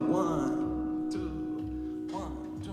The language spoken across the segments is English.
One, two, one, two,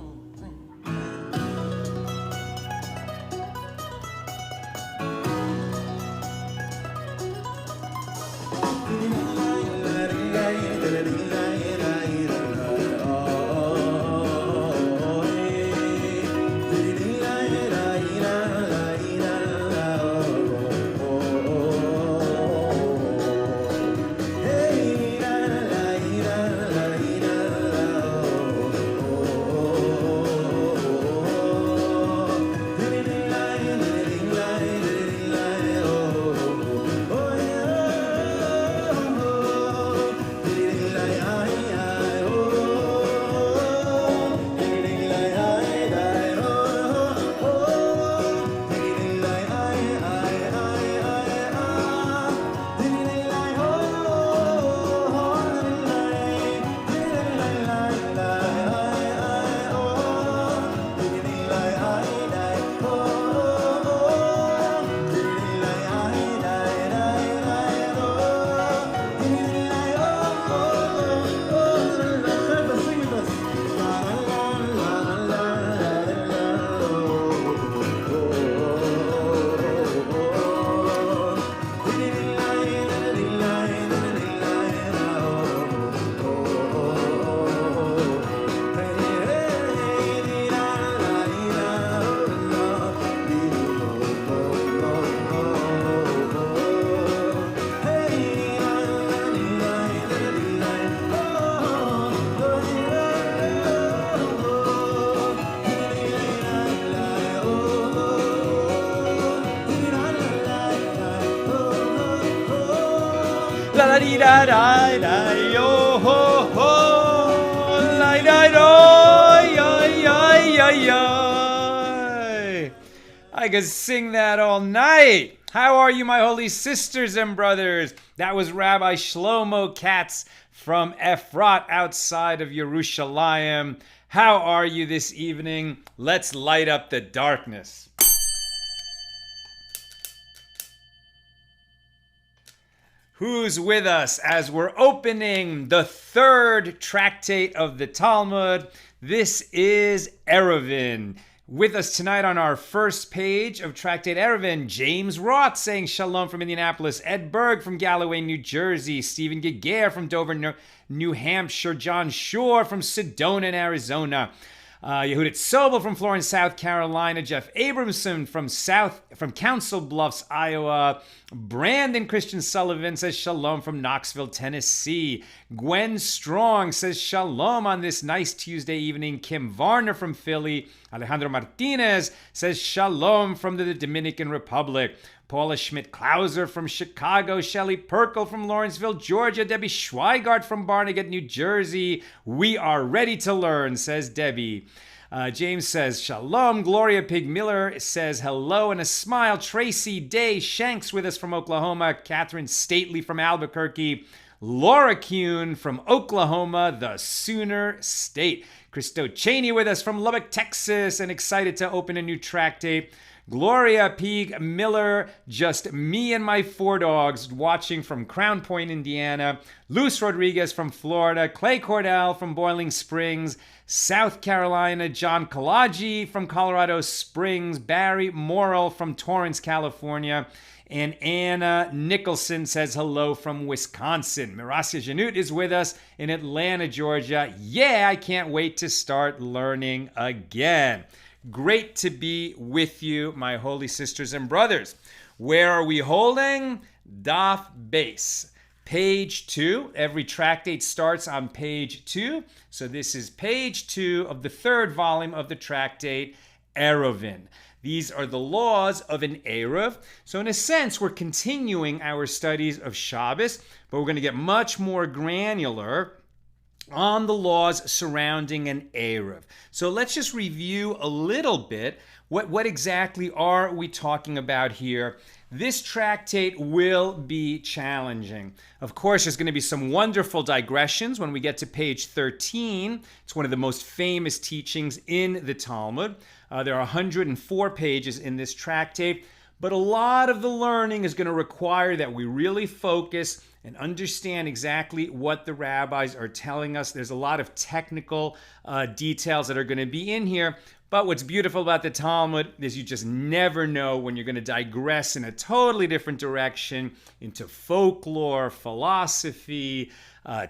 la la dee da da da yo ho ho la da do yo. I could sing that all night. How are you, my holy sisters and brothers? That was Rabbi Shlomo Katz from Efrat outside of Yerushalayim. How are you this evening? Let's light up the darkness. Who's with us as we're opening the third tractate of the Talmud? This is Eruvin. With us tonight on our first page of Tractate Eruvin, James Roth saying shalom from Indianapolis, Ed Berg from Galloway, New Jersey, Stephen Giguere from Dover, New Hampshire, John Shore from Sedona, Arizona, Yehudit Sobel from Florence, South Carolina, Jeff Abramson from Council Bluffs, Iowa, Brandon Christian Sullivan says shalom from Knoxville, Tennessee, Gwen Strong says shalom on this nice Tuesday evening, Kim Varner from Philly, Alejandro Martinez says shalom from the Dominican Republic, Paula Schmidt-Klauser from Chicago, Shelley Perkle from Lawrenceville, Georgia, Debbie Schweigart from Barnegat, New Jersey. We are ready to learn, says Debbie. James says shalom. Gloria Pig Miller says hello and a smile. Tracy Day Shanks with us from Oklahoma. Catherine Stately from Albuquerque. Laura Kuhn from Oklahoma, the Sooner State. Christo Cheney with us from Lubbock, Texas, and excited to open a new tractate. Gloria Peak Miller, just me and my 4 dogs watching from Crown Point, Indiana. Luz Rodriguez from Florida. Clay Cordell from Boiling Springs, South Carolina. John Kalaji from Colorado Springs. Barry Morrill from Torrance, California. And Anna Nicholson says hello from Wisconsin. Mirasia Janut is with us in Atlanta, Georgia. Yeah, I can't wait to start learning again. Great to be with you, my holy sisters and brothers. Where are we holding? Daf Base. Page 2. Every tractate starts on page 2. So this is page 2 of the third volume of the tractate Eruvin. These are the laws of an Eruv. So in a sense, we're continuing our studies of Shabbos, but we're going to get much more granular on the laws surrounding an Eruv. So let's just review a little bit. What exactly are we talking about here? This tractate will be challenging. Of course, there's going to be some wonderful digressions when we get to page 13. It's one of the most famous teachings in the Talmud. There are 104 pages in this tractate, but a lot of the learning is going to require that we really focus and understand exactly what the rabbis are telling us. There's a lot of technical details that are going to be in here. But what's beautiful about the Talmud is you just never know when you're going to digress in a totally different direction into folklore, philosophy,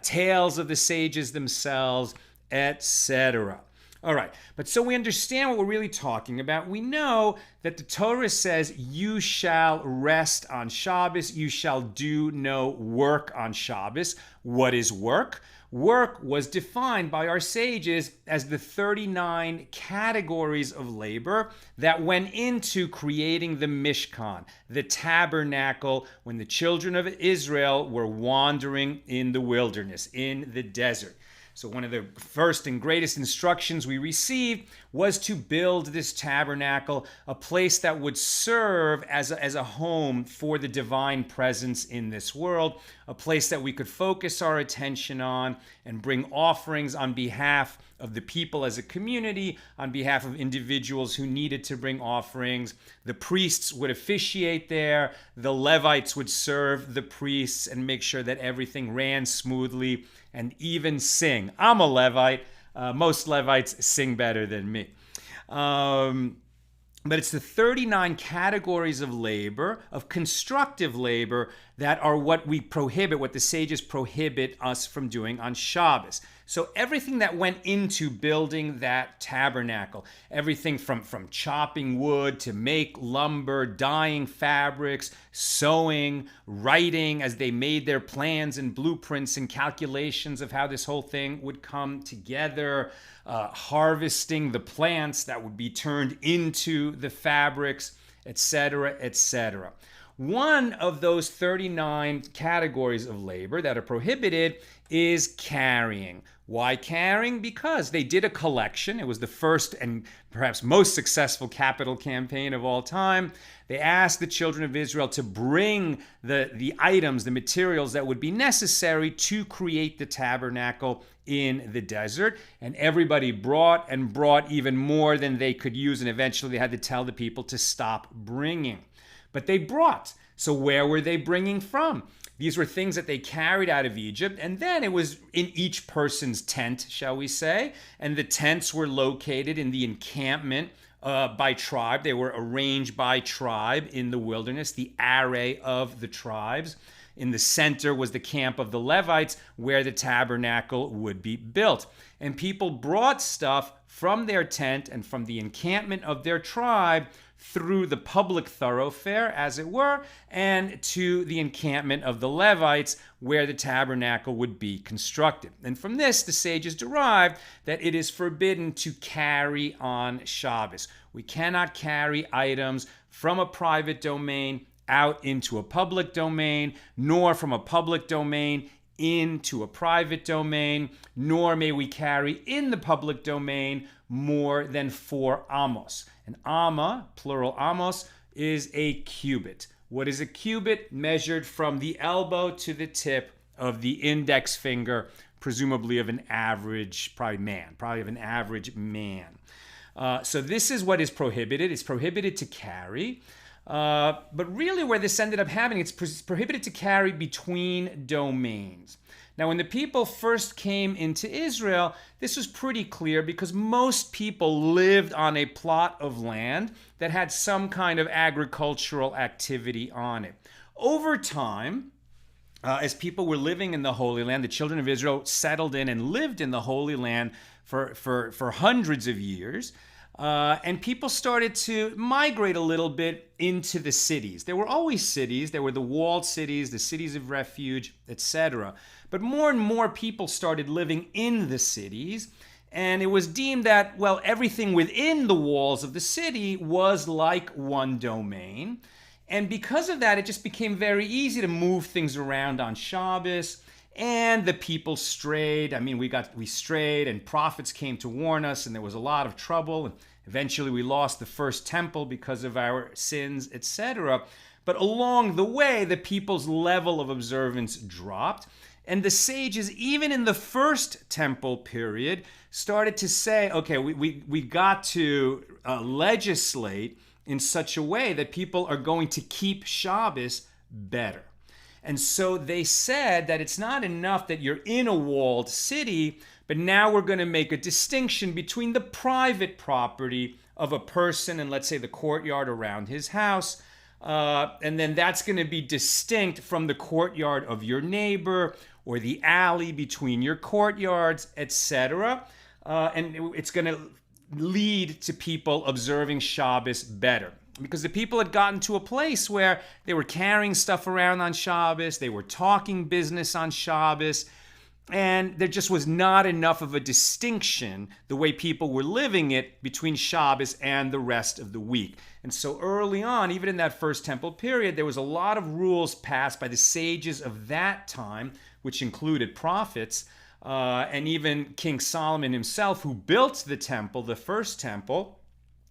tales of the sages themselves, etc. All right, but so we understand what we're really talking about. We know that the Torah says, you shall rest on Shabbos, you shall do no work on Shabbos. What is work? Work was defined by our sages as the 39 categories of labor that went into creating the Mishkan, the tabernacle, when the children of Israel were wandering in the wilderness, in the desert. So one of the first and greatest instructions we received was to build this tabernacle, a place that would serve as a home for the divine presence in this world, a place that we could focus our attention on and bring offerings on behalf of the people as a community, on behalf of individuals who needed to bring offerings. The priests would officiate there, the Levites would serve the priests and make sure that everything ran smoothly, and even sing. I'm a Levite. Most Levites sing better than me. But it's the 39 categories of labor, of constructive labor, that are what we prohibit, what the sages prohibit us from doing on Shabbos. So everything that went into building that tabernacle, everything from chopping wood to make lumber, dyeing fabrics, sewing, writing as they made their plans and blueprints and calculations of how this whole thing would come together, harvesting the plants that would be turned into the fabrics, etc., etc. One of those 39 categories of labor that are prohibited is carrying. Why carrying? Because they did a collection. It was the first and perhaps most successful capital campaign of all time. They asked the children of Israel to bring the items, the materials that would be necessary to create the tabernacle in the desert. And everybody brought even more than they could use. And eventually they had to tell the people to stop bringing. But they brought. So where were they bringing from? These were things that they carried out of Egypt, and then it was in each person's tent, shall we say, and the tents were located in the encampment by tribe. They were arranged by tribe in the wilderness, the array of the tribes. In the center was the camp of the Levites, where the tabernacle would be built. And people brought stuff from their tent and from the encampment of their tribe through the public thoroughfare, as it were, and to the encampment of the Levites, where the tabernacle would be constructed. And from this, the sages derived that it is forbidden to carry on Shabbos. We cannot carry items from a private domain out into a public domain, nor from a public domain into a private domain, nor may we carry in the public domain more than 4 amos. An amma, plural amos, is a cubit. What is a cubit? Measured from the elbow to the tip of the index finger, presumably of an average, probably of an average man. So this is what is prohibited. It's prohibited to carry. But really where this ended up happening, it's prohibited to carry between domains. Now, when the people first came into Israel, this was pretty clear because most people lived on a plot of land that had some kind of agricultural activity on it. Over time, as people were living in the Holy Land, the children of Israel settled in and lived in the Holy Land for hundreds of years. And people started to migrate a little bit into the cities. There were always cities. There were the walled cities, the cities of refuge, etc. But more and more people started living in the cities. And it was deemed that, well, everything within the walls of the city was like one domain. And because of that, it just became very easy to move things around on Shabbos. And the people strayed. I mean, we strayed, and prophets came to warn us, and there was a lot of trouble. And eventually, we lost the first temple because of our sins, etc. But along the way, the people's level of observance dropped. And the sages, even in the first temple period, started to say, okay, we got to legislate in such a way that people are going to keep Shabbos better. And so they said that it's not enough that you're in a walled city, but now we're going to make a distinction between the private property of a person and, let's say, the courtyard around his house. And then that's going to be distinct from the courtyard of your neighbor or the alley between your courtyards, etc. And it's going to lead to people observing Shabbos better. Because the people had gotten to a place where they were carrying stuff around on Shabbos, they were talking business on Shabbos, and there just was not enough of a distinction, the way people were living it, between Shabbos and the rest of the week. And so early on, even in that first temple period, there was a lot of rules passed by the sages of that time, which included prophets, and even King Solomon himself, who built the temple, the first temple.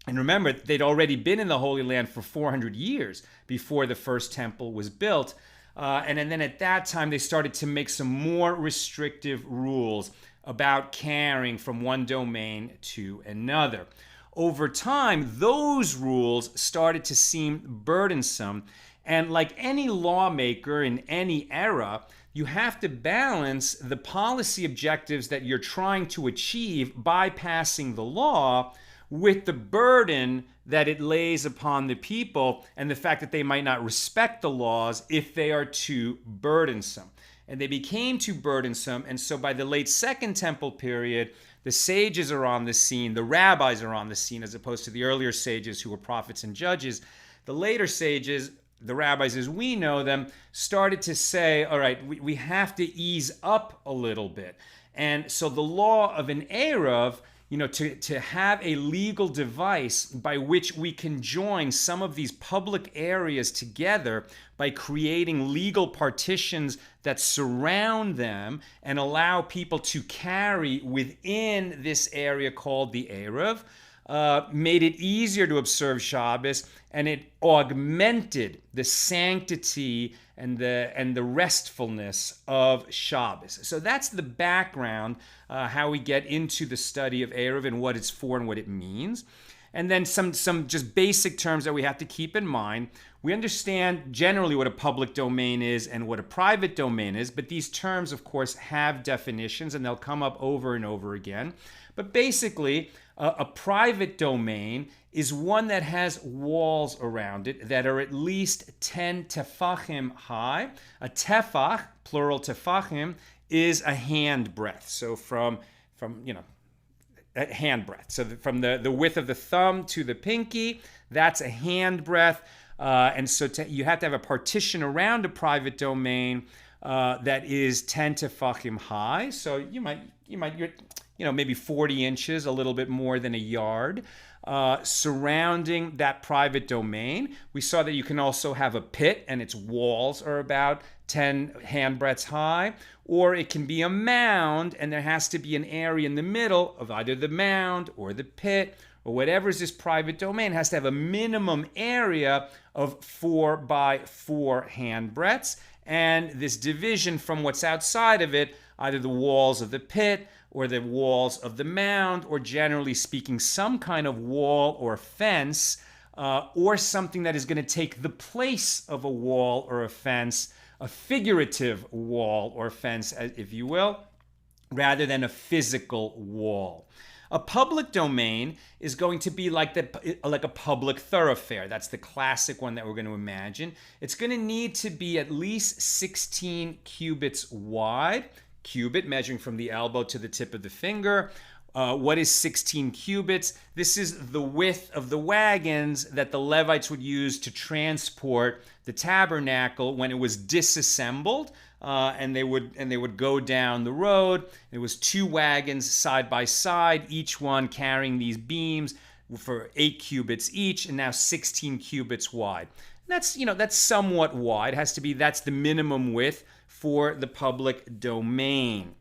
And remember, they'd already been in the Holy Land for 400 years before the first temple was built. And then at that time, they started to make some more restrictive rules about carrying from one domain to another. Over time, those rules started to seem burdensome. And like any lawmaker in any era, you have to balance the policy objectives that you're trying to achieve by passing the law with the burden that it lays upon the people and the fact that they might not respect the laws if they are too burdensome. And they became too burdensome, and so by the late Second Temple period, the sages are on the scene, the rabbis are on the scene, as opposed to the earlier sages who were prophets and judges. The later sages, the rabbis as we know them, started to say, all right, we have to ease up a little bit. And so the law of an Eruv, to have a legal device by which we can join some of these public areas together by creating legal partitions that surround them and allow people to carry within this area called the Eruv, made it easier to observe Shabbos, and it augmented the sanctity and the restfulness of Shabbos. So that's the background, how we get into the study of Eruv and what it's for and what it means. And then some just basic terms that we have to keep in mind. We understand generally what a public domain is and what a private domain is, but these terms, of course, have definitions, and they'll come up over and over again. But basically, a private domain is one that has walls around it that are at least 10 tefachim high. A tefach, plural tefachim, is a hand breadth. So from a hand breadth. So from the width of the thumb to the pinky, that's a hand breadth. And so you have to have a partition around a private domain that is 10 tefachim high. So you might maybe 40 inches, a little bit more than a yard, surrounding that private domain. We saw that you can also have a pit, and its walls are about 10 handbreadths high, or it can be a mound, and there has to be an area in the middle of either the mound or the pit, or whatever is this private domain. It has to have a minimum area of 4 by 4 handbreadths, and this division from what's outside of it, either the walls of the pit or the walls of the mound, or generally speaking, some kind of wall or fence, or something that is going to take the place of a wall or a fence, a figurative wall or fence, if you will, rather than a physical wall. A public domain is going to be like a public thoroughfare. That's the classic one that we're going to imagine. It's going to need to be at least 16 cubits wide. Cubit, measuring from the elbow to the tip of the finger. What is 16 cubits? This is the width of the wagons that the Levites would use to transport the tabernacle when it was disassembled, and they would go down the road. It was 2 wagons side by side, each one carrying these beams for 8 cubits each, and now 16 cubits wide. That's somewhat wide. That's the minimum width for the public domain.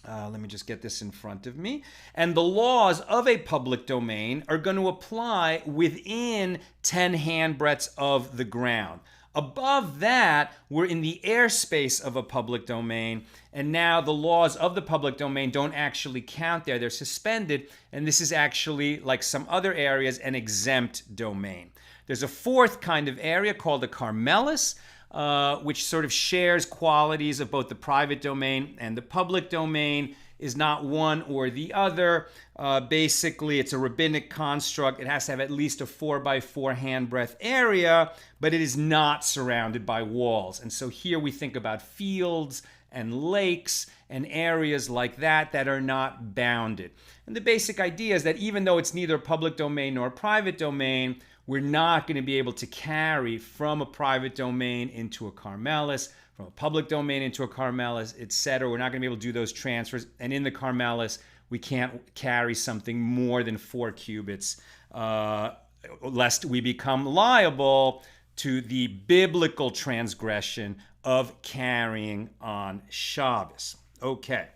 Let me just get this in front of me. And the laws of a public domain are going to apply within 10 handbreadths of the ground. Above that, we're in the airspace of a public domain, and now the laws of the public domain don't actually count there. They're suspended, and this is actually, like some other areas, an exempt domain. There's a fourth kind of area called a Carmelis. which sort of shares qualities of both the private domain and the public domain, is not one or the other. Basically, it's a rabbinic construct. It has to have at least a 4x4 handbreadth area, but it is not surrounded by walls. And so here we think about fields and lakes and areas like that that are not bounded. And the basic idea is that even though it's neither a public domain nor a private domain, we're not going to be able to carry from a private domain into a Carmelis, from a public domain into a Carmelis, etc. We're not going to be able to do those transfers. And in the Carmelis, we can't carry something more than 4 cubits, lest we become liable to the biblical transgression of carrying on Shabbos. Okay.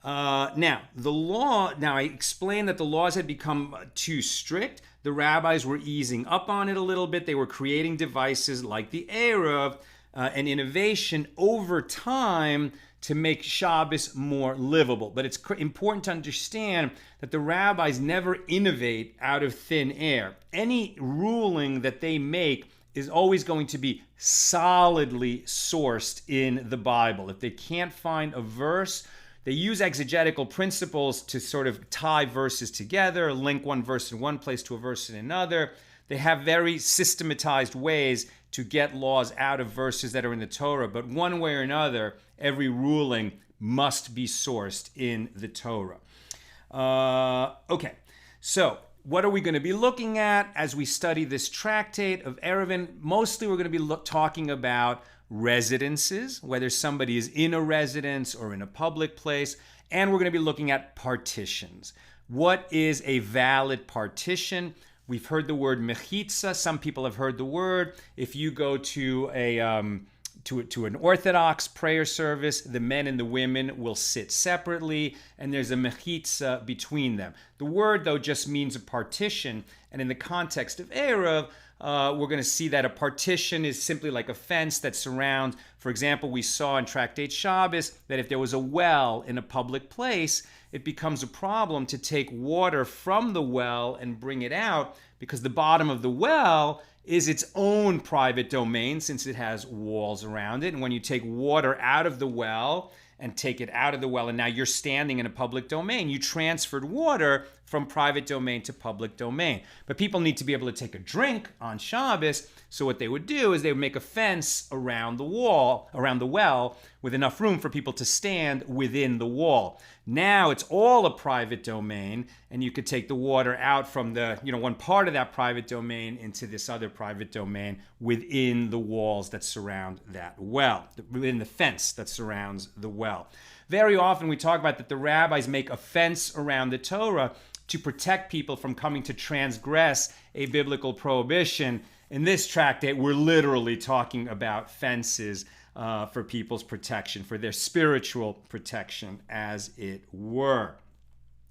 Now I explained that the laws had become too strict. The rabbis were easing up on it a little bit. They were creating devices like the Eruv, an innovation over time to make Shabbos more livable. But it's important to understand that the rabbis never innovate out of thin air. Any ruling that they make is always going to be solidly sourced in the Bible. If they can't find a verse, they use exegetical principles to sort of tie verses together, link one verse in one place to a verse in another. They have very systematized ways to get laws out of verses that are in the Torah, but one way or another, every ruling must be sourced in the Torah. Okay, so what are we going to be looking at as we study this tractate of Eruvin? Mostly we're going to be talking about residences, whether somebody is in a residence or in a public place, and we're going to be looking at partitions. What is a valid partition? We've heard the word mechitza. Some people have heard the word. If you go to an Orthodox prayer service, the men and the women will sit separately, and there's a mechitza between them. The word, though, just means a partition, and in the context of Eruv, we're going to see that a partition is simply like a fence that surrounds. For example, we saw in Tractate Shabbos that if there was a well in a public place, it becomes a problem to take water from the well and bring it out, because the bottom of the well is its own private domain since it has walls around it. And when you take water out of the well and take it out of the well, and now you're standing in a public domain, you transferred water from private domain to public domain. But people need to be able to take a drink on Shabbos, so what they would do is they would make a fence around the wall, around the well, with enough room for people to stand within the wall. Now it's all a private domain, and you could take the water out from the, one part of that private domain into this other private domain within the walls that surround that well, within the fence that surrounds the well. Very often we talk about that the rabbis make a fence around the Torah to protect people from coming to transgress a biblical prohibition. In this tractate, we're literally talking about fences for people's protection, for their spiritual protection, as it were.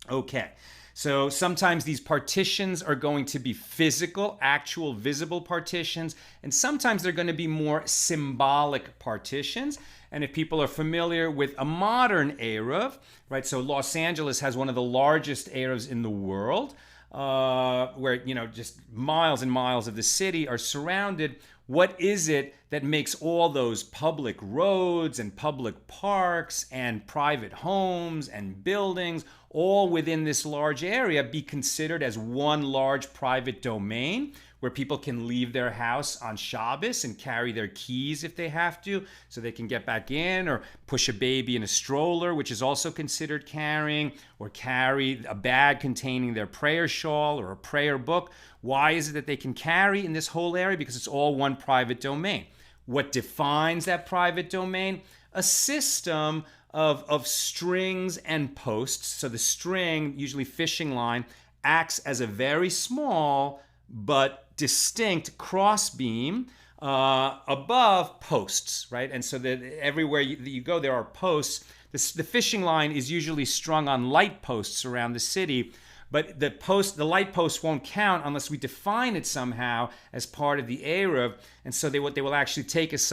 Okay, so sometimes these partitions are going to be physical, actual, visible partitions, and sometimes they're going to be more symbolic partitions. And if people are familiar with a modern Eruv, right? So Los Angeles has one of the largest Eruvs in the world, where, just miles and miles of the city are surrounded. What is it that makes all those public roads and public parks and private homes and buildings all within this large area be considered as one large private domain, where people can leave their house on Shabbos and carry their keys if they have to, so they can get back in, or push a baby in a stroller, which is also considered carrying, or carry a bag containing their prayer shawl or a prayer book? Why is it that they can carry in this whole area? Because it's all one private domain. What defines that private domain? A system of strings and posts. So the string, usually fishing line, acts as a very small but distinct crossbeam above posts, right? And so that everywhere you go, there are posts. The fishing line is usually strung on light posts around the city, but the light post won't count unless we define it somehow as part of the Eruv. And so what they will actually take is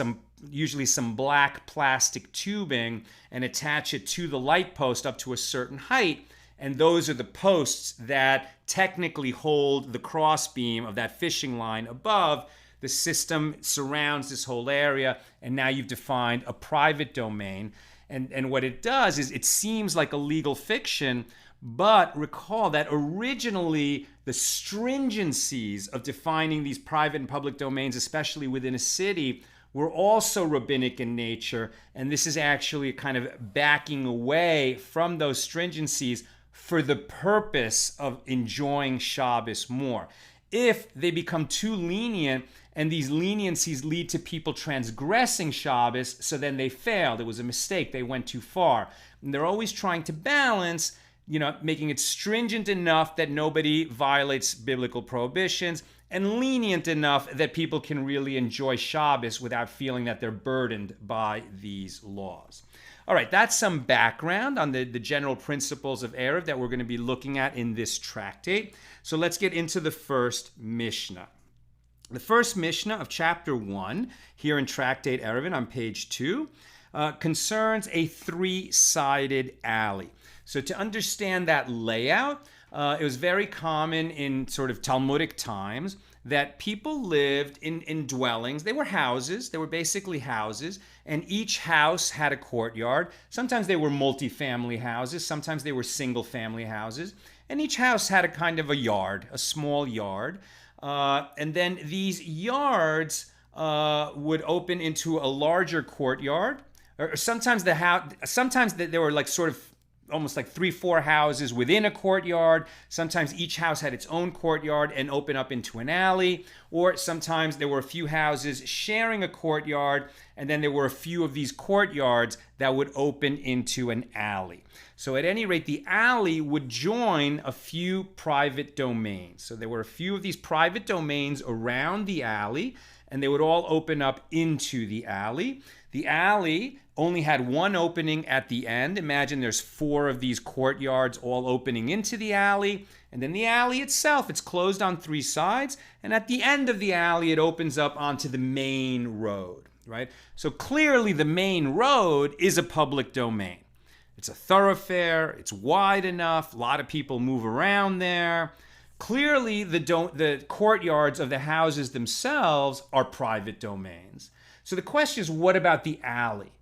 usually some black plastic tubing and attach it to the light post up to a certain height. And those are the posts that technically hold the crossbeam of that fishing line above. the system surrounds this whole area, and now you've defined a private domain. And what it does is it seems like a legal fiction, but recall that originally the stringencies of defining these private and public domains, especially within a city, were also rabbinic in nature. And this is actually kind of backing away from those stringencies for the purpose of enjoying Shabbos more. If they become too lenient and these leniencies lead to people transgressing Shabbos, so then they failed. It was a mistake. They went too far. And they're always trying to balance, making it stringent enough that nobody violates biblical prohibitions and lenient enough that people can really enjoy Shabbos without feeling that they're burdened by these laws. All right, that's some background on the general principles of Eruv that we're going to be looking at in this tractate. So let's get into the first Mishnah. The first Mishnah of chapter 1, here in Tractate Eruvin on page 2, concerns a three-sided alley. So to understand that layout, it was very common in sort of Talmudic times that people lived in dwellings. They were houses. They were basically houses, and each house had a courtyard. Sometimes they were multi-family houses. Sometimes they were single-family houses. And each house had a kind of a yard, a small yard. And then these yards would open into a larger courtyard. Or sometimes there were like sort of almost like 3-4 houses within a courtyard. Sometimes each house had its own courtyard and open up into an alley. Or sometimes there were a few houses sharing a courtyard, and then there were a few of these courtyards that would open into an alley. So at any rate, the alley would join a few private domains. So there were a few of these private domains around the alley, and they would all open up into the alley. The alley only had one opening at the end. Imagine there's 4 of these courtyards all opening into the alley. And then the alley itself, it's closed on 3 sides. And at the end of the alley, it opens up onto the main road, right? So clearly the main road is a public domain. It's a thoroughfare. It's wide enough. A lot of people move around there. Clearly the courtyards of the houses themselves are private domains. So the question is, what about the alley?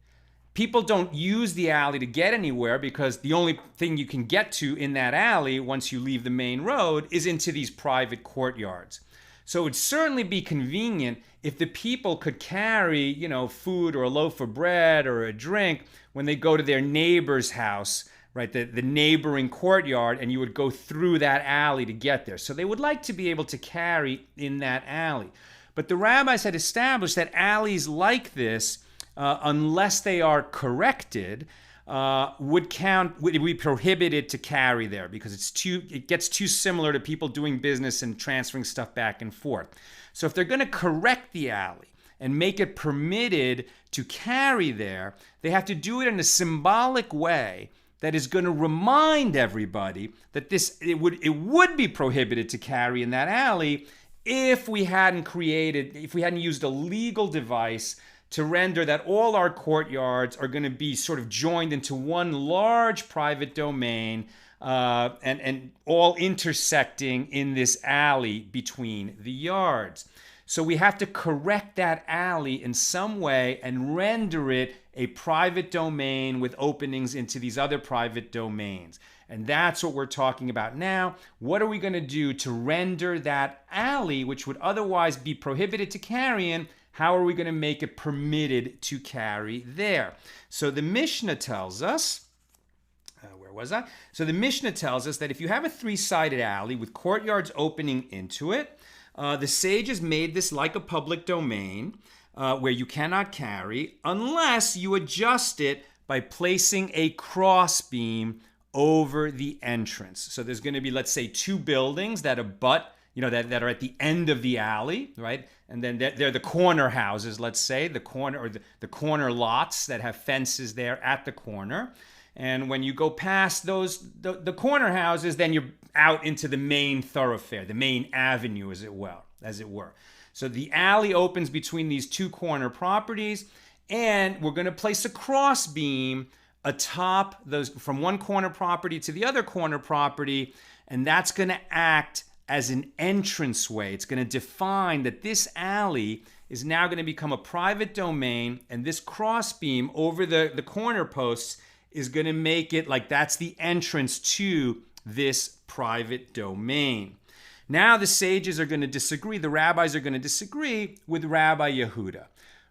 People don't use the alley to get anywhere because the only thing you can get to in that alley once you leave the main road is into these private courtyards. So it would certainly be convenient if the people could carry, food or a loaf of bread or a drink when they go to their neighbor's house, right? The neighboring courtyard, and you would go through that alley to get there. So they would like to be able to carry in that alley. But the rabbis had established that alleys like this, unless they are corrected, would be prohibited to carry there because it gets too similar to people doing business and transferring stuff back and forth. So if they're going to correct the alley and make it permitted to carry there, they have to do it in a symbolic way that is going to remind everybody that it would be prohibited to carry in that alley if we hadn't used a legal device to render that all our courtyards are going to be sort of joined into one large private domain and all intersecting in this alley between the yards. So we have to correct that alley in some way and render it a private domain with openings into these other private domains. And that's what we're talking about now. What are we going to do to render that alley, which would otherwise be prohibited to carry in, how are we going to make it permitted to carry there? So the Mishna tells us, So the Mishna tells us that if you have a 3-sided alley with courtyards opening into it, the sages made this like a public domain where you cannot carry unless you adjust it by placing a crossbeam over the entrance. So there's going to be, let's say, 2 buildings that abut, that are at the end of the alley, right? And then they're the corner houses, let's say, the corner lots that have fences there at the corner. And when you go past the corner houses, then you're out into the main thoroughfare, the main avenue, as it were. So the alley opens between these 2 corner properties, and we're going to place a crossbeam atop those from one corner property to the other corner property, and that's going to act as an entranceway. It's going to define that this alley is now going to become a private domain, and this crossbeam over the corner posts is going to make it like that's the entrance to this private domain. Now the sages are going to disagree. The rabbis are going to disagree with Rabbi Yehuda.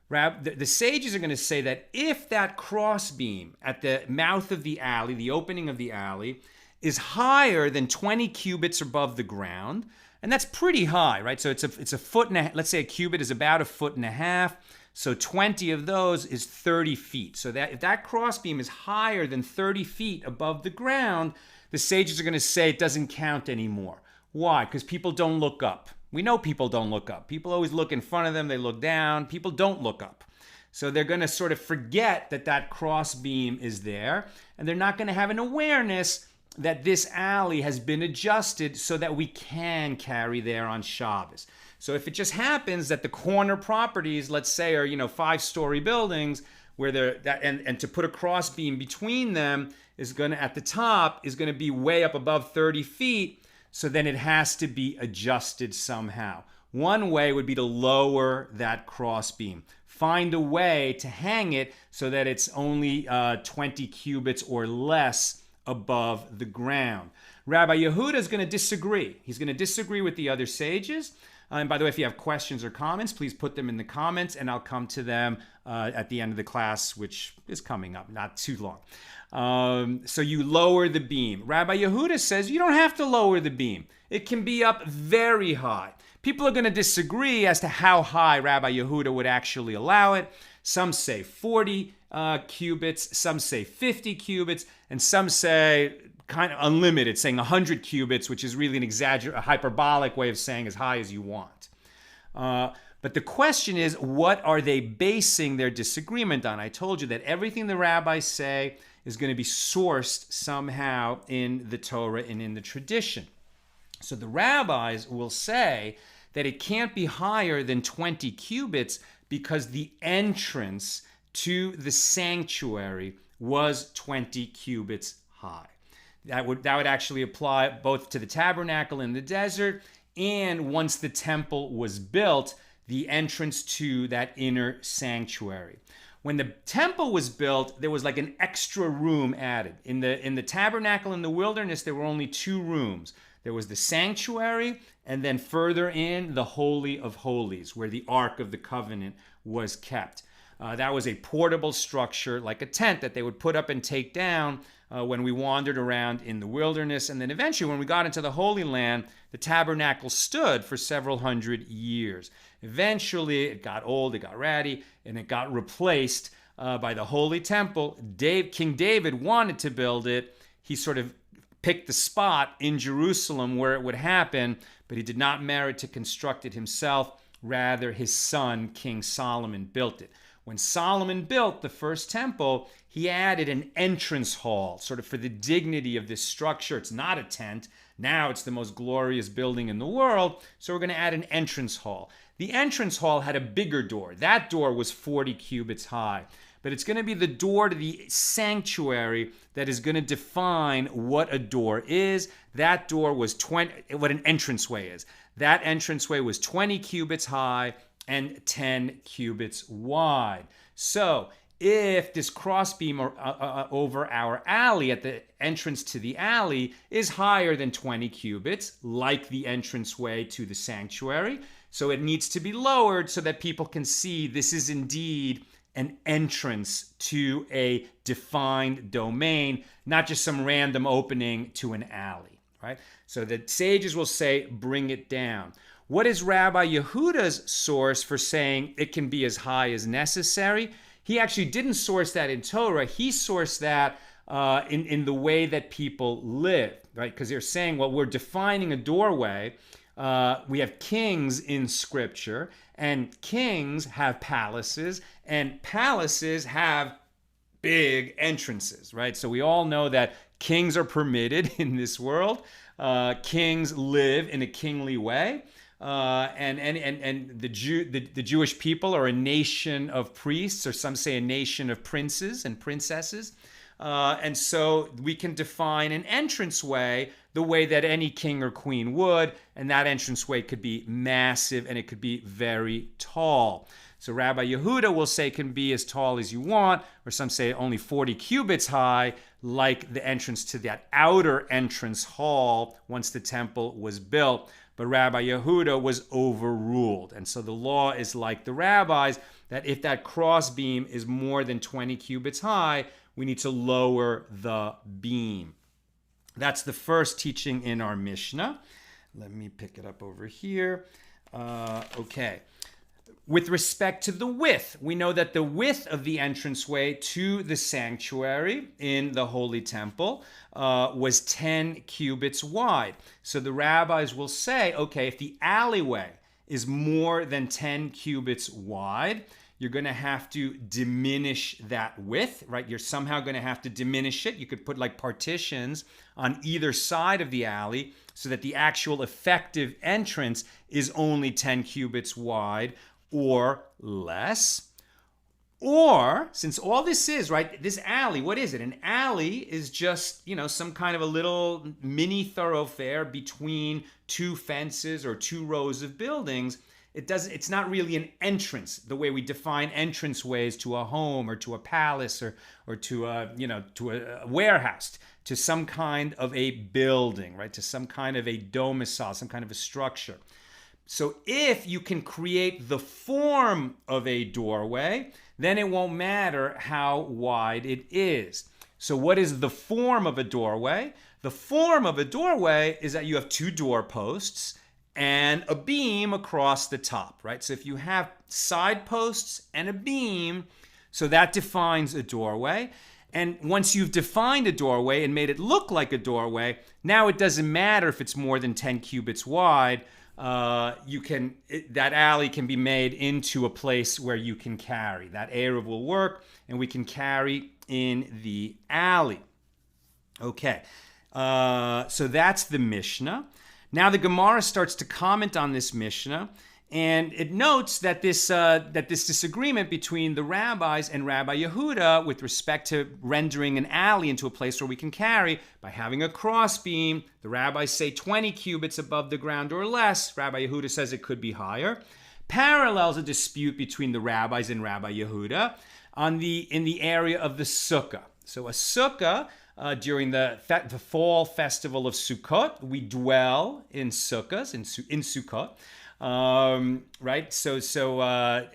The sages are going to say that if that crossbeam at the mouth of the alley, the opening of the alley, is higher than 20 cubits above the ground, and that's pretty high, right? So it's a foot and a, let's say a cubit is about 1.5 feet. So 20 of those is 30 feet. So that if that crossbeam is higher than 30 feet above the ground, the sages are going to say it doesn't count anymore. Why? Because people don't look up. We know people don't look up. People always look in front of them. They look down. People don't look up. So they're going to sort of forget that that crossbeam is there, and they're not going to have an awareness that this alley has been adjusted so that we can carry there on Shabbos. So if it just happens that the corner properties, let's say, are 5-story buildings where and to put a crossbeam between them is going to, at the top, is going to be way up above 30 feet. So then it has to be adjusted somehow. One way would be to lower that crossbeam. Find a way to hang it so that it's only 20 cubits or less above the ground. Rabbi Yehuda is going to disagree. He's going to disagree with the other sages. And by the way, if you have questions or comments, please put them in the comments, and I'll come to them at the end of the class, which is coming up, not too long. So you lower the beam. Rabbi Yehuda says you don't have to lower the beam. It can be up very high. People are going to disagree as to how high Rabbi Yehuda would actually allow it. Some say 40 cubits, some say 50 cubits, and some say kind of unlimited, saying 100 cubits, which is really a hyperbolic way of saying as high as you want. But the question is, what are they basing their disagreement on? I told you that everything the rabbis say is going to be sourced somehow in the Torah and in the tradition. So the rabbis will say that it can't be higher than 20 cubits because the entrance to the sanctuary was 20 cubits high. That would actually apply both to the tabernacle in the desert, and once the temple was built, the entrance to that inner sanctuary. When the temple was built, there was like an extra room added. In the tabernacle in the wilderness, there were only 2 rooms. There was the sanctuary, and then further in, the Holy of Holies, where the Ark of the Covenant was kept. That was a portable structure, like a tent that they would put up and take down when we wandered around in the wilderness. And then eventually, when we got into the Holy Land, the tabernacle stood for several hundred years. Eventually, it got old, it got ratty, and it got replaced by the Holy Temple. King David wanted to build it. He sort of picked the spot in Jerusalem where it would happen, but he did not merit to construct it himself. Rather, his son, King Solomon, built it. When Solomon built the first temple, he added an entrance hall, sort of for the dignity of this structure. It's not a tent. Now it's the most glorious building in the world, so we're going to add an entrance hall. The entrance hall had a bigger door. That door was 40 cubits high. But it's going to be the door to the sanctuary that is going to define what a door is. That door was what an entranceway is. That entranceway was 20 cubits high and 10 cubits wide. So if this crossbeam over our alley at the entrance to the alley is higher than 20 cubits, like the entranceway to the sanctuary, so it needs to be lowered so that people can see this is indeed an entrance to a defined domain, not just some random opening to an alley, right? So the sages will say, bring it down. What is Rabbi Yehuda's source for saying it can be as high as necessary? He actually didn't source that in Torah. He sourced that in the way that people live, right? Because they're saying, well, we're defining a doorway. We have kings in Scripture, and kings have palaces, and palaces have big entrances, right? So we all know that kings are permitted in this world. Kings live in a kingly way. And the Jewish people are a nation of priests, or some say a nation of princes and princesses. And so we can define an entranceway the way that any king or queen would, and that entranceway could be massive and it could be very tall. So Rabbi Yehuda will say it can be as tall as you want, or some say only 40 cubits high, like the entrance to that outer entrance hall once the temple was built. But Rabbi Yehuda was overruled. And so the law is like the rabbis, that if that crossbeam is more than 20 cubits high, we need to lower the beam. That's the first teaching in our Mishnah. Let me pick it up over here. Okay. With respect to the width, we know that the width of the entranceway to the sanctuary in the Holy Temple was 10 cubits wide. So the rabbis will say, okay, if the alleyway is more than 10 cubits wide, you're going to have to diminish that width, right? You're somehow going to have to diminish it. You could put like partitions on either side of the alley so that the actual effective entrance is only 10 cubits wide or less. Or, since all this is, right, this alley, what is it? An alley is just, some kind of a little mini thoroughfare between two fences or two rows of buildings. It's not really an entrance the way we define entranceways to a home or to a palace or to a warehouse, to some kind of a building, right? To some kind of a domicile, some kind of a structure. So if you can create the form of a doorway, then it won't matter how wide it is. So what is the form of a doorway? The form of a doorway is that you have two doorposts and a beam across the top, right? So if you have sideposts and a beam, so that defines a doorway. And once you've defined a doorway and made it look like a doorway, now it doesn't matter if it's more than 10 cubits wide. That alley can be made into a place where you can carry. That Eruv will work, and we can carry in the alley. Okay, so that's the Mishnah. Now the Gemara starts to comment on this Mishnah, and it notes that this disagreement between the rabbis and Rabbi Yehuda with respect to rendering an alley into a place where we can carry by having a crossbeam. The rabbis say 20 cubits above the ground or less. Rabbi Yehuda says it could be higher. Parallels a dispute between the rabbis and Rabbi Yehuda in the area of the sukkah. So a sukkah, during the fall festival of Sukkot, we dwell in sukkahs, in Sukkot. Right? So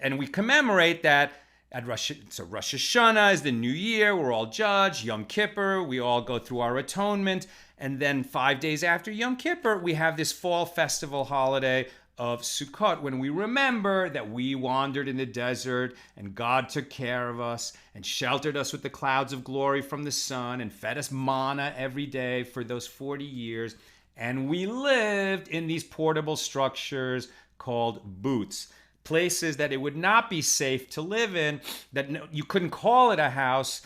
and we commemorate that at Rosh Hashanah is the new year. We're all judged. Yom Kippur, we all go through our atonement. And then 5 days after Yom Kippur, we have this fall festival holiday of Sukkot, when we remember that we wandered in the desert and God took care of us and sheltered us with the clouds of glory from the sun and fed us manna every day for those 40 years. And we lived in these portable structures called booths, places that it would not be safe to live in, that you couldn't call it a house,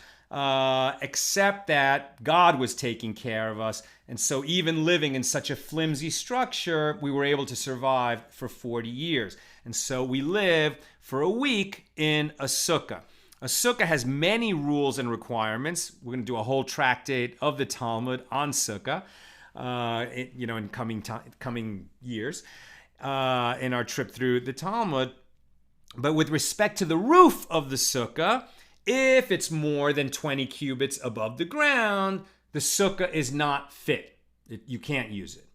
except that God was taking care of us. And so even living in such a flimsy structure, we were able to survive for 40 years. And so we live for a week in a sukkah. A sukkah has many rules and requirements. We're going to do a whole tractate of the Talmud on sukkah, in coming years, in our trip through the Talmud. But with respect to the roof of the sukkah, if it's more than 20 cubits above the ground, the sukkah is not fit. You can't use it.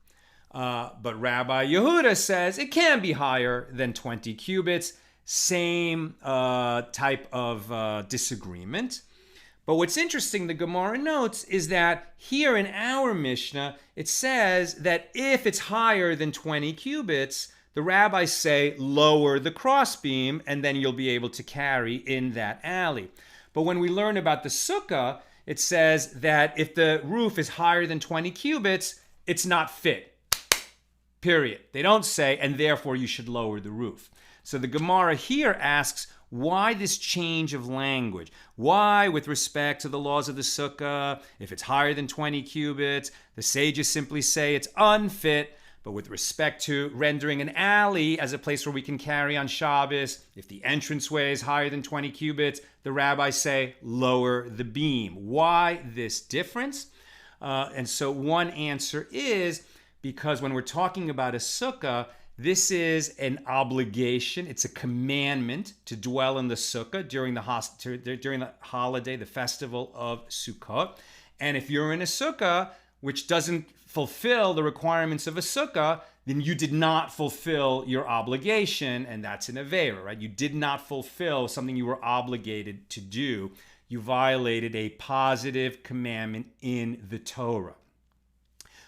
But Rabbi Yehuda says it can be higher than 20 cubits. Same type of disagreement. But what's interesting, the Gemara notes, is that here in our Mishnah, it says that if it's higher than 20 cubits, the rabbis say lower the crossbeam, and then you'll be able to carry in that alley. But when we learn about the sukkah, it says that if the roof is higher than 20 cubits, it's not fit. Period. They don't say, and therefore you should lower the roof. So the Gemara here asks, why this change of language? Why, with respect to the laws of the sukkah, if it's higher than 20 cubits, the sages simply say it's unfit. But with respect to rendering an alley as a place where we can carry on Shabbos, if the entranceway is higher than 20 cubits, the rabbis say lower the beam. Why this difference? And so one answer is because when we're talking about a sukkah, this is an obligation. It's a commandment to dwell in the sukkah during the holiday, the festival of Sukkot. And if you're in a sukkah which doesn't fulfill the requirements of a sukkah, then you did not fulfill your obligation, and that's an aveira, right? You did not fulfill something you were obligated to do. You violated a positive commandment in the Torah.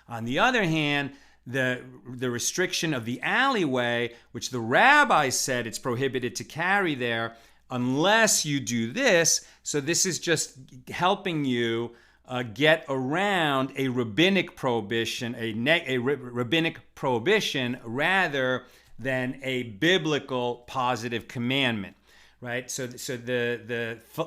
On the other hand, the restriction of the alleyway, which the rabbi said it's prohibited to carry there unless you do this. So this is just helping you get around a rabbinic prohibition, a rabbinic prohibition rather than a biblical positive commandment. Right, so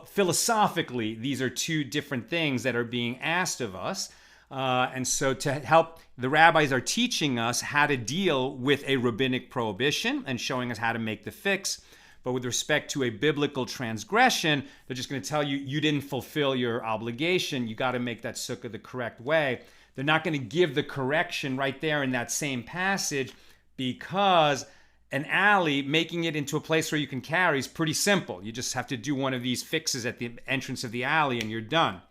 philosophically, these are two different things that are being asked of us. And so to help, the rabbis are teaching us how to deal with a rabbinic prohibition and showing us how to make the fix. But with respect to a biblical transgression, they're just going to tell you, you didn't fulfill your obligation. You got to make that sukkah the correct way. They're not going to give the correction right there in that same passage because an alley, making it into a place where you can carry, is pretty simple. You just have to do one of these fixes at the entrance of the alley and you're done.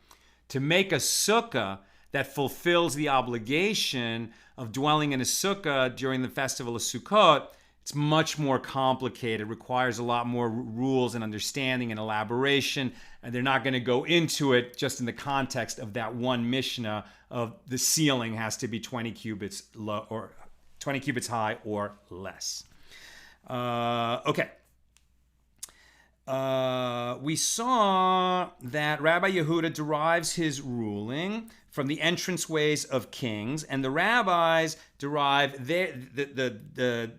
To make a sukkah that fulfills the obligation of dwelling in a sukkah during the festival of Sukkot, it's much more complicated. It requires a lot more rules and understanding and elaboration, and they're not going to go into it just in the context of that one Mishna of the ceiling has to be 20 cubits low or 20 cubits high or less. Okay. We saw that Rabbi Yehuda derives his ruling from the entranceways of kings, and the rabbis derive the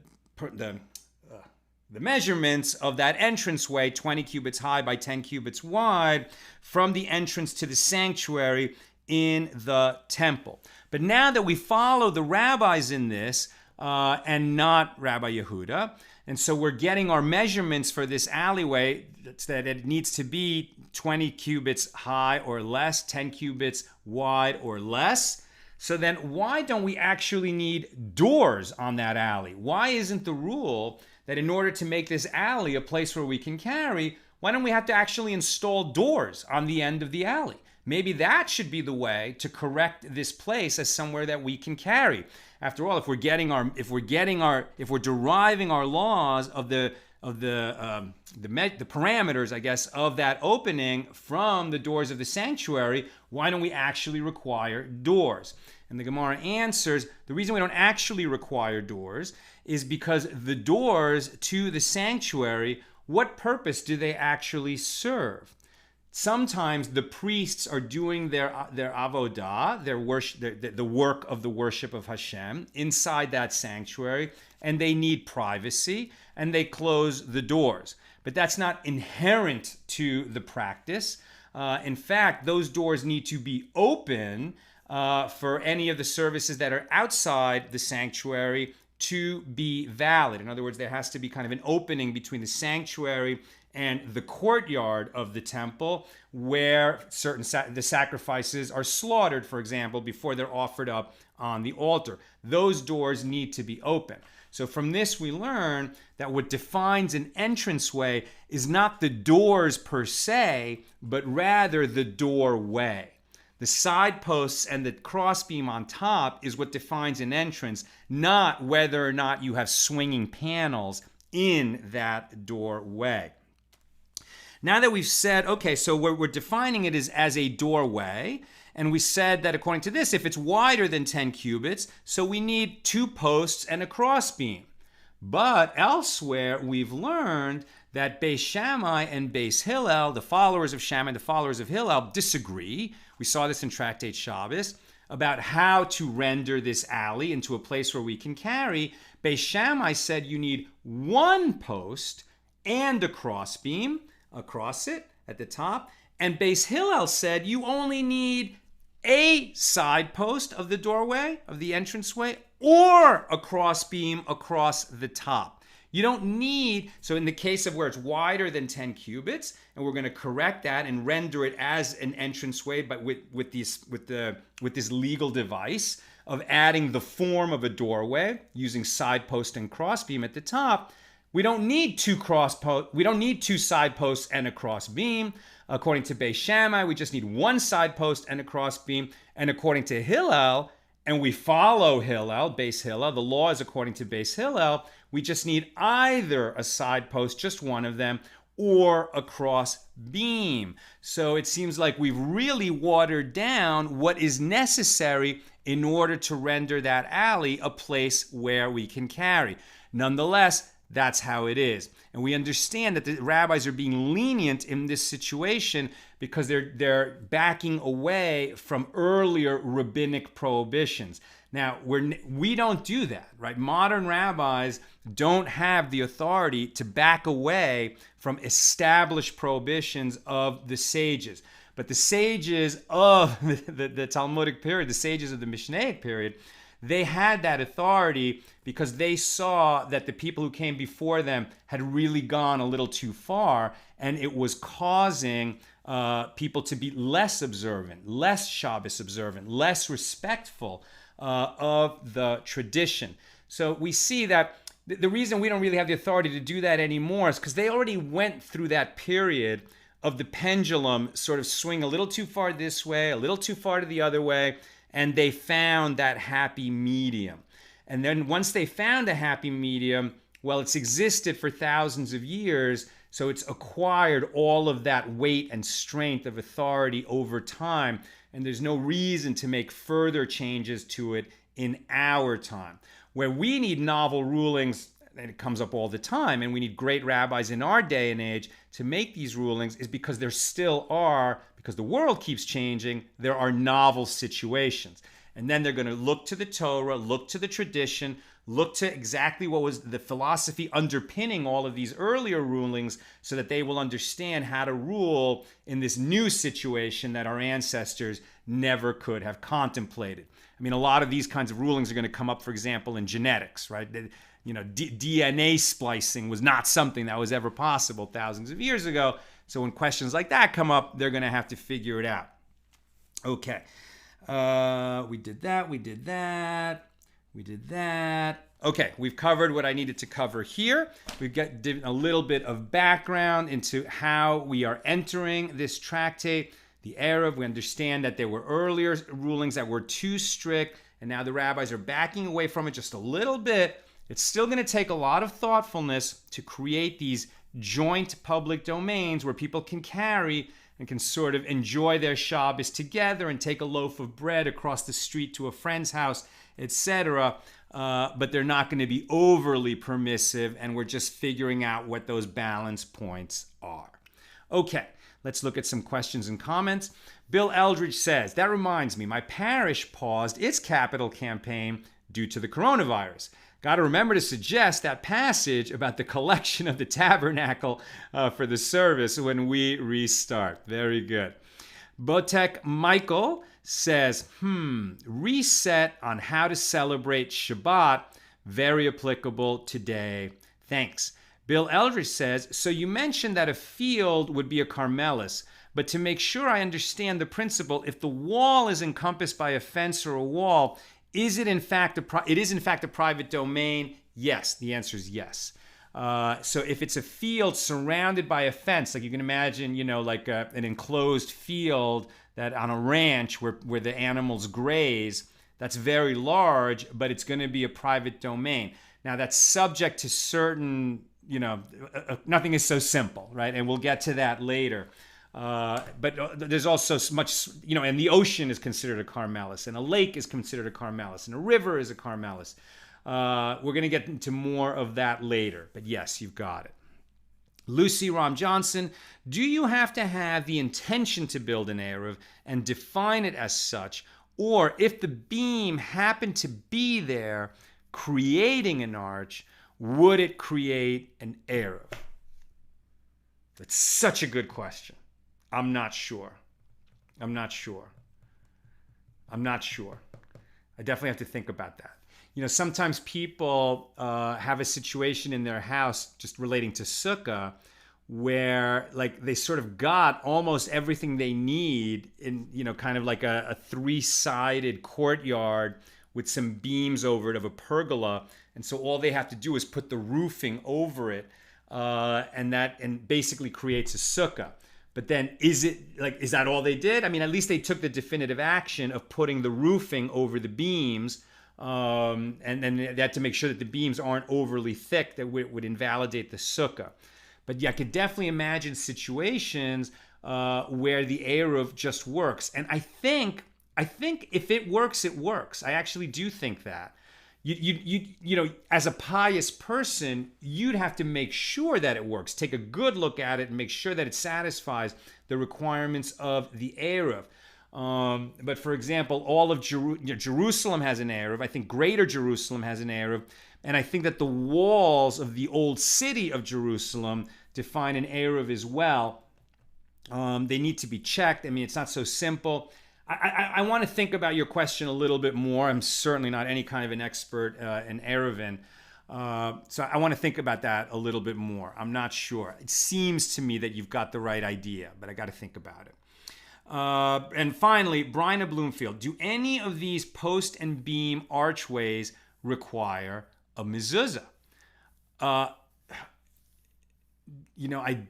measurements of that entranceway, 20 cubits high by 10 cubits wide, from the entrance to the sanctuary in the temple. But now that we follow the rabbis in this, and not Rabbi Yehuda, and so we're getting our measurements for this alleyway that it needs to be 20 cubits high or less, 10 cubits wide or less. So then why don't we actually need doors on that alley? Why isn't the rule that in order to make this alley a place where we can carry, why don't we have to actually install doors on the end of the alley? Maybe that should be the way to correct this place as somewhere that we can carry. After all, if we're deriving our laws of the parameters, I guess, of that opening from the doors of the sanctuary, why don't we actually require doors? And the Gemara answers, the reason we don't actually require doors is because the doors to the sanctuary, what purpose do they actually serve? Sometimes the priests are doing their avodah, their worship, the work of the worship of Hashem inside that sanctuary, and they need privacy, and they close the doors. But that's not inherent to the practice. In fact, those doors need to be open for any of the services that are outside the sanctuary to be valid. In other words, there has to be kind of an opening between the sanctuary and the courtyard of the temple where the sacrifices are slaughtered, for example, before they're offered up on the altar. Those doors need to be open. So from this we learn that what defines an entranceway is not the doors per se, but rather the doorway. The sideposts and the crossbeam on top is what defines an entrance, not whether or not you have swinging panels in that doorway. Now that we've said, okay, so we're defining it as a doorway, and we said that according to this, if it's wider than 10 cubits, so we need 2 posts and a crossbeam. But elsewhere, we've learned that Beis Shammai and Beis Hillel, the followers of Shammai and the followers of Hillel, disagree. We saw this in Tractate Shabbos, about how to render this alley into a place where we can carry. Beis Shammai said you need 1 post and a crossbeam across it at the top. And Beis Hillel said you only need a side post of the doorway, of the entranceway, or a crossbeam across the top. You don't need, so in the case of where it's wider than 10 cubits, and we're going to correct that and render it as an entranceway, but with this legal device of adding the form of a doorway using sidepost and crossbeam at the top, we don't need two sideposts and a crossbeam. According to Beis Shammai, we just need one sidepost and a crossbeam. And according to Hillel, and we follow Hillel, Beis Hillel, the law is according to Beis Hillel, we just need either a sidepost, just one of them, or a cross beam. So it seems like we've really watered down what is necessary in order to render that alley a place where we can carry. Nonetheless, that's how it is. And we understand that the rabbis are being lenient in this situation because they're backing away from earlier rabbinic prohibitions. Now, we don't do that, right? Modern rabbis don't have the authority to back away from established prohibitions of the sages. But the sages of the Talmudic period, the sages of the Mishnaic period, they had that authority because they saw that the people who came before them had really gone a little too far, and it was causing people to be less observant, less Shabbos observant, less respectful of the tradition. So we see that the reason we don't really have the authority to do that anymore is because they already went through that period of the pendulum sort of swing a little too far this way, a little too far to the other way, and they found that happy medium. And then once they found a happy medium, well, it's existed for thousands of years, so it's acquired all of that weight and strength of authority over time, and there's no reason to make further changes to it in our time. Where we need novel rulings, and it comes up all the time, and we need great rabbis in our day and age to make these rulings, is because there still are, because the world keeps changing, there are novel situations. And then they're going to look to the Torah, look to the tradition, look to exactly what was the philosophy underpinning all of these earlier rulings so that they will understand how to rule in this new situation that our ancestors never could have contemplated. I mean, a lot of these kinds of rulings are going to come up, for example, in genetics, right? DNA splicing was not something that was ever possible thousands of years ago. So when questions like that come up, they're going to have to figure it out. Okay. We did that. Okay, we've covered what I needed to cover here. We've got a little bit of background into how we are entering this tractate, the Eruv. We understand that there were earlier rulings that were too strict, and now the rabbis are backing away from it just a little bit. It's still going to take a lot of thoughtfulness to create these joint public domains where people can carry and can sort of enjoy their Shabbos together and take a loaf of bread across the street to a friend's house, etc. But they're not going to be overly permissive, and we're just figuring out what those balance points are. Okay, let's look at some questions and comments. Bill Eldridge says, that reminds me, my parish paused its capital campaign due to the coronavirus. Got to remember to suggest that passage about the collection of the tabernacle for the service when we restart. Very good. Botek Michael says, reset on how to celebrate Shabbat. Very applicable today. Thanks. Bill Eldridge says, so you mentioned that a field would be a Carmelis, but to make sure I understand the principle, if the wall is encompassed by a fence or a wall, is it in fact a private domain? Yes, the answer is yes. So if it's a field surrounded by a fence, like you can imagine, like an enclosed field that on a ranch where the animals graze, that's very large, but it's going to be a private domain. Now that's subject to certain, nothing is so simple, right? And we'll get to that later. But there's also much, and the ocean is considered a Carmelis, and a lake is considered a Carmelis, and a river is a Carmelis. We're going to get into more of that later, but yes, you've got it. Lucy Ram Johnson, do you have to have the intention to build an Eruv and define it as such, or if the beam happened to be there creating an arch, would it create an Eruv? That's such a good question. I'm not sure. I definitely have to think about that. sometimes people have a situation in their house just relating to sukkah where like they sort of got almost everything they need in, kind of like a three-sided courtyard with some beams over it of a pergola. And so all they have to do is put the roofing over it, and basically creates a sukkah. But then is that all they did? I mean, at least they took the definitive action of putting the roofing over the beams, and then they had to make sure that the beams aren't overly thick that would invalidate the sukkah. But yeah, I could definitely imagine situations where the Eruv just works. And I think if it works, it works. I actually do think that. As a pious person, you'd have to make sure that it works. Take a good look at it and make sure that it satisfies the requirements of the Eruv. But for example, all of Jerusalem has an Eruv. I think Greater Jerusalem has an Eruv. And I think that the walls of the old city of Jerusalem define an Eruv as well. They need to be checked. I mean, it's not so simple. I want to think about your question a little bit more. I'm certainly not any kind of an expert in Eruvin. So I want to think about that a little bit more. I'm not sure. It seems to me that you've got the right idea, but I got to think about it. And finally, Bryna Bloomfield. Do any of these post and beam archways require a mezuzah? I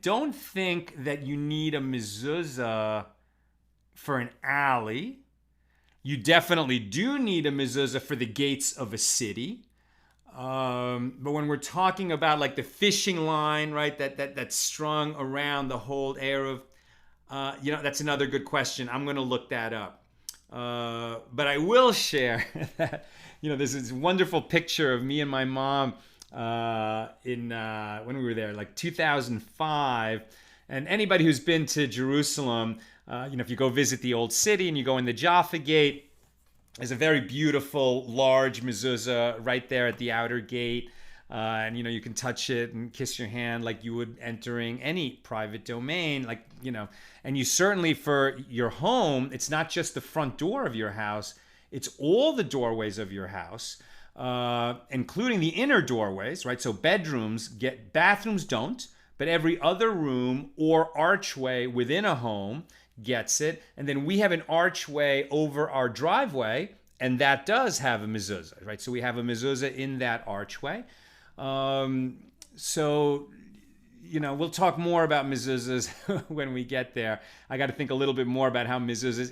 don't think that you need a mezuzah for an alley. You definitely do need a mezuzah for the gates of a city. But when we're talking about like the fishing line, right, that's strung around the whole Eruv, that's another good question. I'm going to look that up. But I will share that, there's this wonderful picture of me and my mom when we were there, like 2005. And anybody who's been to Jerusalem, if you go visit the old city and you go in the Jaffa Gate, there's a very beautiful, large mezuzah right there at the outer gate. And, you can touch it and kiss your hand like you would entering any private domain. And you certainly, for your home, it's not just the front door of your house. It's all the doorways of your house, including the inner doorways, right? So bathrooms don't, but every other room or archway within a home gets it. And then we have an archway over our driveway, and that does have a mezuzah, right? So we have a mezuzah in that archway. We'll talk more about mezuzahs when we get there. I got to think a little bit more about how mezuzahs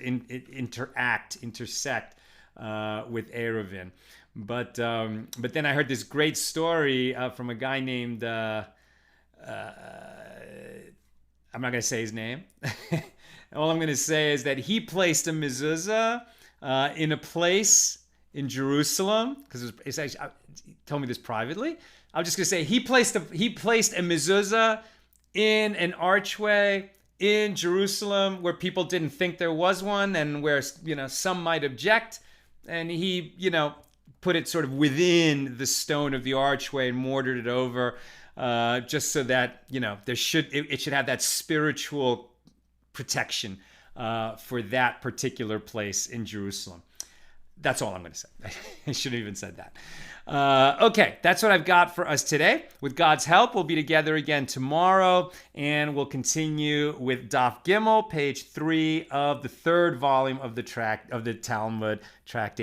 intersect with Eruvin. But then I heard this great story from a guy named, I'm not going to say his name. All I'm going to say is that he placed a mezuzah in a place in Jerusalem, because it's actually, he told me this privately. I'm just going to say he placed a mezuzah in an archway in Jerusalem where people didn't think there was one, and where some might object, and he put it sort of within the stone of the archway and mortared it over, just so that it should have that spiritual protection for that particular place in Jerusalem. That's all I'm going to say. I should have even said that. Okay, that's what I've got for us today. With God's help, we'll be together again tomorrow, and we'll continue with Daf Gimel, page 3 of the third volume of the Talmud tractate.